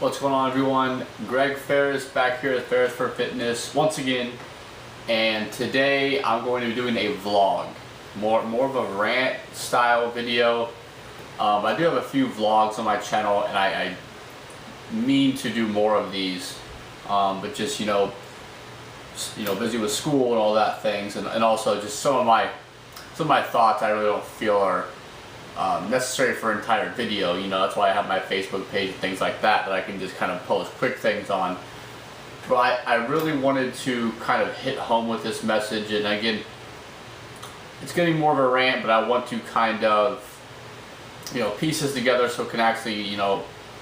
What's going on, everyone? Greg Ferris back here at Ferris for Fitness once again, and today I'm going to be doing a vlog, more of a rant style video. I do have a few vlogs on my channel, and I mean to do more of these, but just busy with school and all that things, and also just some of my thoughts I really don't feel are necessary for an entire video. That's why I have my Facebook page and things like that I can just kind of post quick things on. But I really wanted to kind of hit home with this message, and again, it's going to be more of a rant, but I want to kind of piece this together so it can actually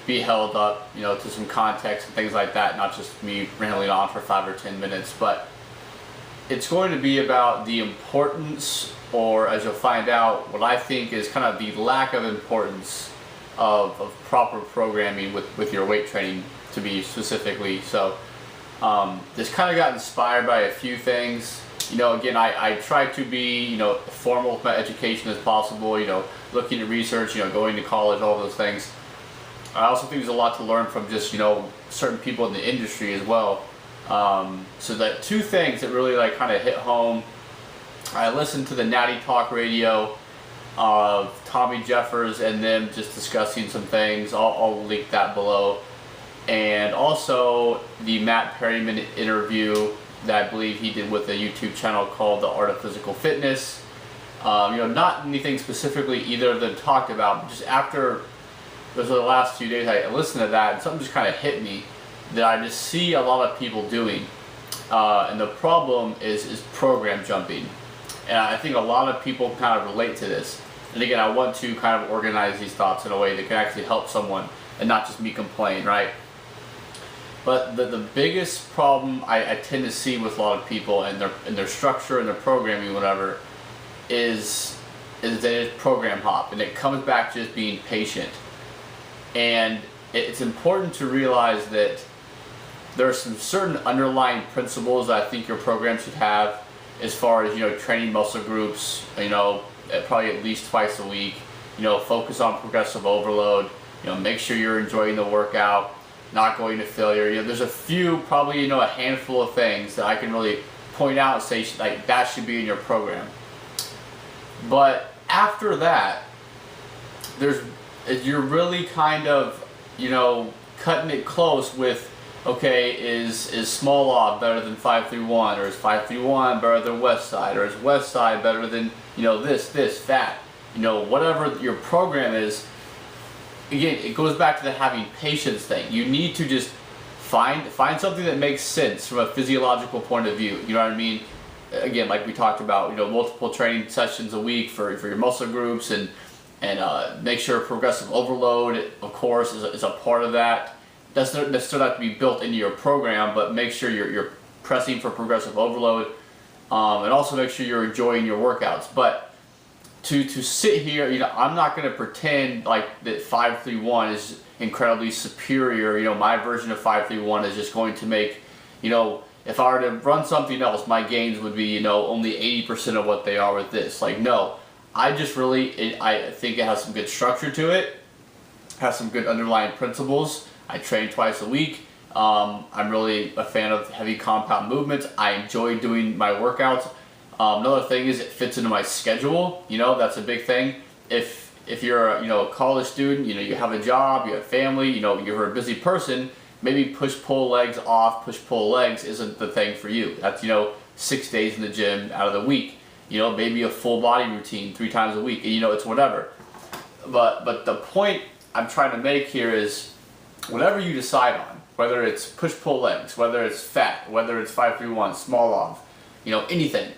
be held up to some context and things like that, not just me rambling on for 5 or 10 minutes. But it's going to be about the importance, or as you'll find out, what I think is kind of the lack of importance of proper programming with your weight training, to be specifically. So this kind of got inspired by a few things. Again, I try to be formal with my education as possible, looking at research, going to college, all those things. I also think there's a lot to learn from just certain people in the industry as well. So that two things that really kind of hit home. I listened to the Natty Talk radio of Tommy Jeffers and them just discussing some things. I'll link that below. And also the Matt Perryman interview that I believe he did with a YouTube channel called The Art of Physical Fitness. Not anything specifically either of them talked about, but just after the last few days I listened to that, and something just kind of hit me that I just see a lot of people doing. And the problem is program jumping. And I think a lot of people kind of relate to this. And again, I want to kind of organize these thoughts in a way that can actually help someone and not just me complain, right? But the biggest problem I tend to see with a lot of people and their structure and their programming, whatever, is they just program hop, and it comes back to just being patient. And it's important to realize that there are some certain underlying principles that I think your program should have, as far as training muscle groups, probably at least twice a week. Focus on progressive overload. Make sure you're enjoying the workout, not going to failure. There's a few, probably a handful of things that I can really point out and say like that should be in your program. But after that, you're really kind of cutting it close with, okay, is small off better than 531, or is 531 better than west side, or is west side better than this fat, whatever your program is. Again, it goes back to the having patience thing. You need to just find something that makes sense from a physiological point of view. You know what I mean? Again, like we talked about, multiple training sessions a week for your muscle groups, and make sure progressive overload, of course, is a part of that. Doesn't necessarily have to be built into your program, but make sure you're pressing for progressive overload, and also make sure you're enjoying your workouts. But to sit here, I'm not going to pretend like that 531 is incredibly superior. My version of 531 is just going to make, if I were to run something else, my gains would be, only 80% of what they are with this. Like, no, I think it has some good structure to it, has some good underlying principles. I train twice a week. I'm really a fan of heavy compound movements. I enjoy doing my workouts. Another thing is it fits into my schedule. That's a big thing. If you're a college student, you have a job, you have family, you're a busy person, maybe push-pull legs off, push-pull legs isn't the thing for you. That's 6 days in the gym out of the week. Maybe a full body routine 3 times a week. It's whatever. But the point I'm trying to make here is, whatever you decide on, whether it's push-pull legs, whether it's fat, whether it's 531, small off, anything,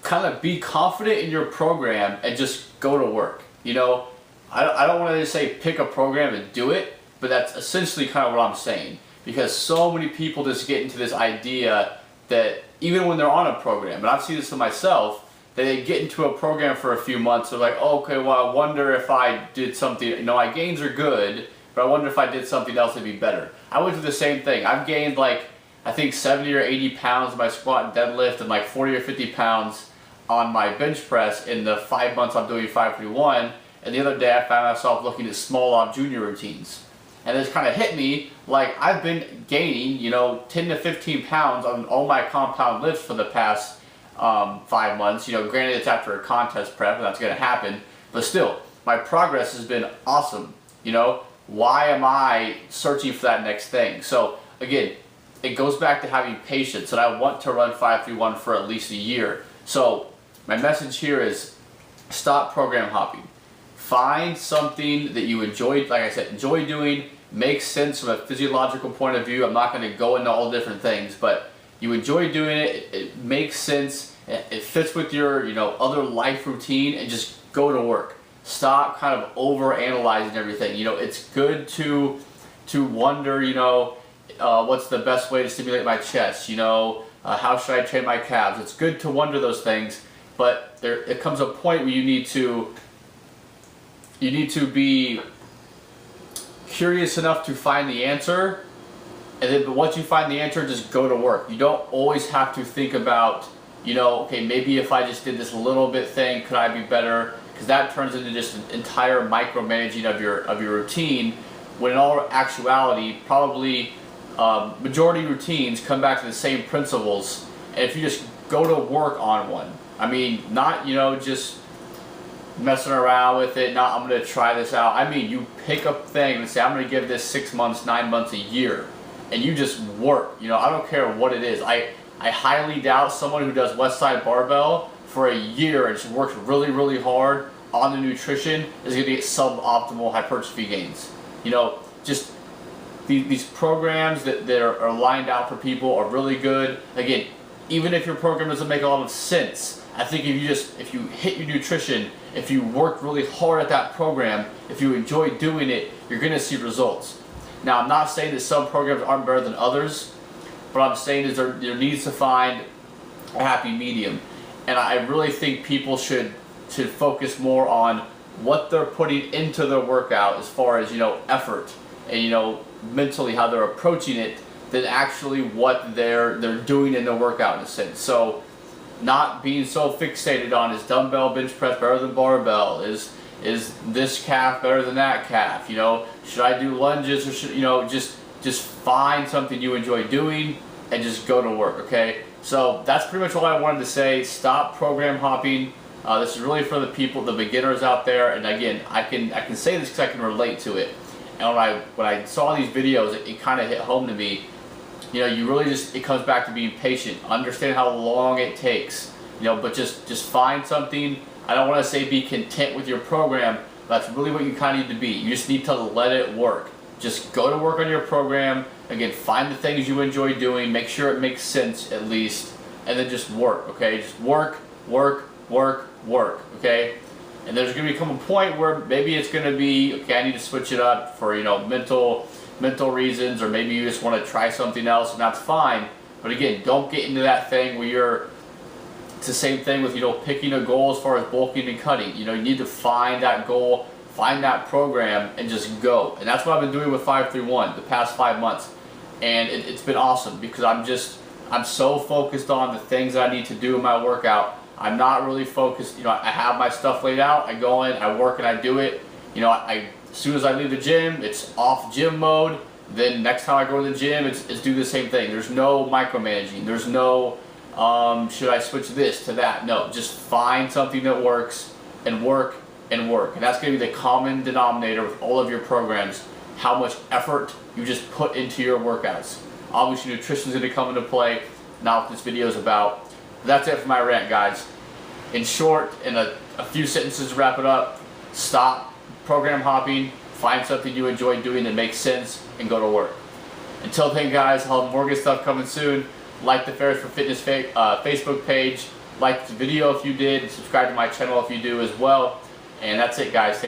kind of be confident in your program and just go to work. I don't want to just say pick a program and do it, but that's essentially kind of what I'm saying, because so many people just get into this idea that even when they're on a program, and I've seen this to myself, that they get into a program for a few months, they're like, oh, okay, well, I wonder if I did something, my gains are good, but I wonder if I did something else that'd be better. I went through the same thing. I've gained I think 70 or 80 pounds in my squat and deadlift, and 40 or 50 pounds on my bench press in the 5 months I'm doing 531, and the other day I found myself looking at small off junior routines. And it's kind of hit me, like I've been gaining, you know, 10 to 15 pounds on all my compound lifts for the past 5 months. You know, granted it's after a contest prep and that's going to happen, but still, my progress has been awesome. You know, why am I searching for that next thing? So again, it goes back to having patience, and I want to run 531 for at least a year. So my message here is stop program hopping. Find something that you enjoy, like I said, enjoy doing, makes sense from a physiological point of view. I'm not going to go into all different things, but you enjoy doing it, it makes sense, it fits with your, you know, other life routine, and just go to work. Stop kind of over analyzing everything. You know, it's good to wonder, you know, what's the best way to stimulate my chest, you know, how should I train my calves. It's good to wonder those things, but it comes a point where you need to be curious enough to find the answer, and then once you find the answer, just go to work. You don't always have to think about, you know, okay, maybe if I just did this little bit thing, could I be better? Because that turns into just an entire micromanaging of your routine, when in all actuality, probably majority routines come back to the same principles. And if you just go to work on one, I mean, not, you know, just messing around with it, not I'm going to try this out. I mean, you pick a thing and say, I'm going to give this 6 months, 9 months, a year, and you just work. You know, I don't care what it is. I highly doubt someone who does West Side Barbell for a year and just works really, really hard on the nutrition is going to get suboptimal hypertrophy gains. You know, just these programs that are lined out for people are really good. Again, even if your program doesn't make a lot of sense, I think if you hit your nutrition, if you work really hard at that program, if you enjoy doing it, you're going to see results. Now, I'm not saying that some programs aren't better than others, but I'm saying is there needs to find a happy medium. And I really think people should focus more on what they're putting into their workout as far as, you know, effort and, you know, mentally how they're approaching it, than actually what they're doing in the workout in a sense. So not being so fixated on, is dumbbell bench press better than barbell, is this calf better than that calf, you know, should I do lunges, or should, you know, just find something you enjoy doing and just go to work. Okay, so that's pretty much all I wanted to say. Stop program hopping. This is really for the people, the beginners out there. And again, I can say this because I can relate to it. And when I saw these videos, it kind of hit home to me. You know, you really it comes back to being patient. Understand how long it takes. You know, but just find something. I don't want to say be content with your program. That's really what you kind of need to be. You just need to let it work. Just go to work on your program. Again, find the things you enjoy doing. Make sure it makes sense at least, and then just work. Okay, just work, work, work, work. Okay. And there's going to become a point where maybe it's going to be, okay, I need to switch it up for, you know, mental reasons, or maybe you just want to try something else, and that's fine. But again, don't get into that thing where it's the same thing with, you know, picking a goal as far as bulking and cutting. You know, you need to find that goal, find that program, and just go. And that's what I've been doing with 531 the past 5 months. And it's been awesome because I'm so focused on the things that I need to do in my workout. I'm not really focused, you know, I have my stuff laid out, I go in, I work and I do it. You know, as soon as I leave the gym, it's off gym mode. Then next time I go to the gym, it's do the same thing. There's no micromanaging. There's no, should I switch this to that? No, just find something that works and work and work. And that's going to be the common denominator with all of your programs, how much effort you just put into your workouts. Obviously, nutrition is going to come into play, not what this video is about. But that's it for my rant, guys. In short, in a few sentences to wrap it up, stop program hopping, find something you enjoy doing that makes sense, and go to work. Until then, guys, I'll have more good stuff coming soon. Like the Ferris for Fitness Facebook page, like the video if you did, subscribe to my channel if you do as well. And that's it, guys.